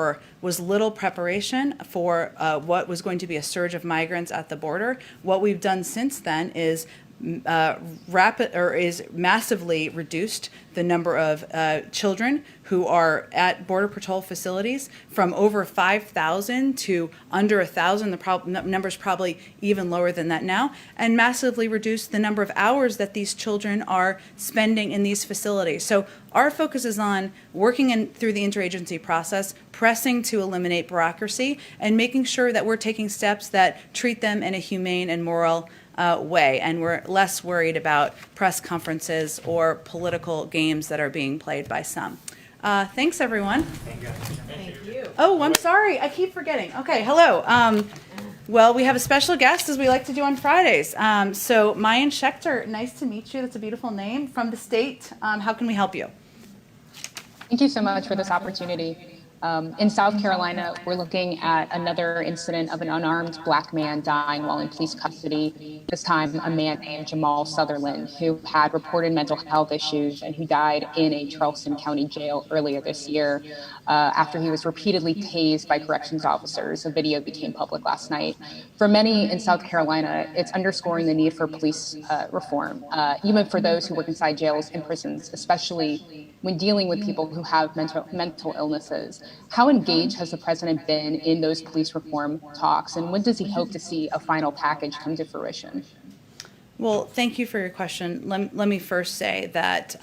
was little preparation for what was going to be a surge of migrants at the border, what we've done since then is is massively reduced the number of children who are at Border Patrol facilities from over 5,000 to under 1,000. The number's probably even lower than that now, and massively reduced the number of hours that these children are spending in these facilities. So our focus is on working through the interagency process, pressing to eliminate bureaucracy, and making sure that we're taking steps that treat them in a humane and moral way, and we're less worried about press conferences or political games that are being played by some. Thanks, everyone. Thank you. Oh, I'm sorry. I keep forgetting. Okay, hello. Well, we have a special guest, as we like to do on Fridays. So Mayan Schechter, nice to meet you. That's a beautiful name. From the state. How can we help you? Thank you so much for this opportunity. In South Carolina, we're looking at another incident of an unarmed Black man dying while in police custody, this time a man named Jamal Sutherland, who had reported mental health issues and who died in a Charleston County jail earlier this year after he was repeatedly tased by corrections officers. A video became public last night. For many in South Carolina, it's underscoring the need for police reform, even for those who work inside jails and prisons, especially when dealing with people who have mental illnesses. How engaged has the president been in those police reform talks, and when does he hope to see a final package come to fruition? Well, thank you for your question. Let me first say that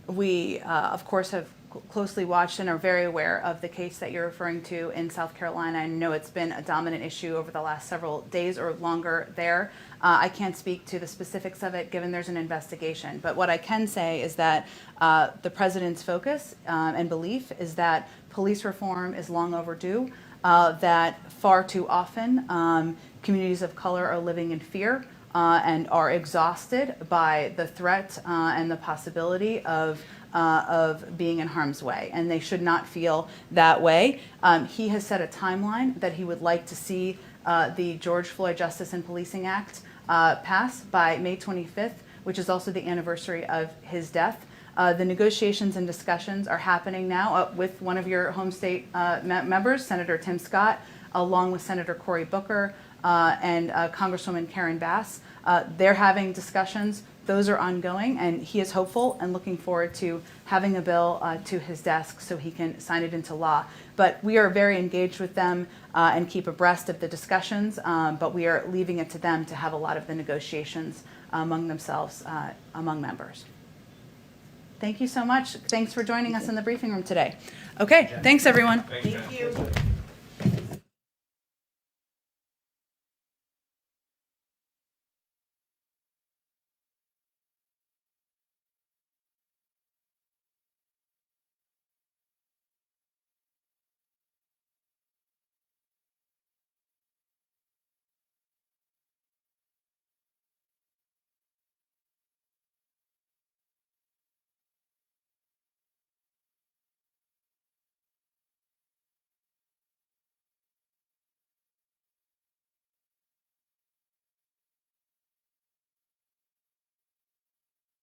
we, of course, have closely watched and are very aware of the case that you're referring to in South Carolina. I know it's been a dominant issue over the last several days or longer there. I can't speak to the specifics of it, given there's an investigation. But what I can say is that the president's focus and belief is that police reform is long overdue, that far too often communities of color are living in fear and are exhausted by the threat and the possibility of being in harm's way, and they should not feel that way. He has set a timeline that he would like to see the George Floyd Justice and Policing Act pass by May 25th, which is also the anniversary of his death. The negotiations and discussions are happening now with one of your home state members, Senator Tim Scott, along with Senator Cory Booker and Congresswoman Karen Bass. They're having discussions. Those are ongoing, and he is hopeful and looking forward to having a bill to his desk so he can sign it into law. But we are very engaged with them and keep abreast of the discussions, but we are leaving it to them to have a lot of the negotiations among themselves, among members. Thank you so much. Thanks for joining us in the briefing room today. Okay, thanks everyone. Thank you.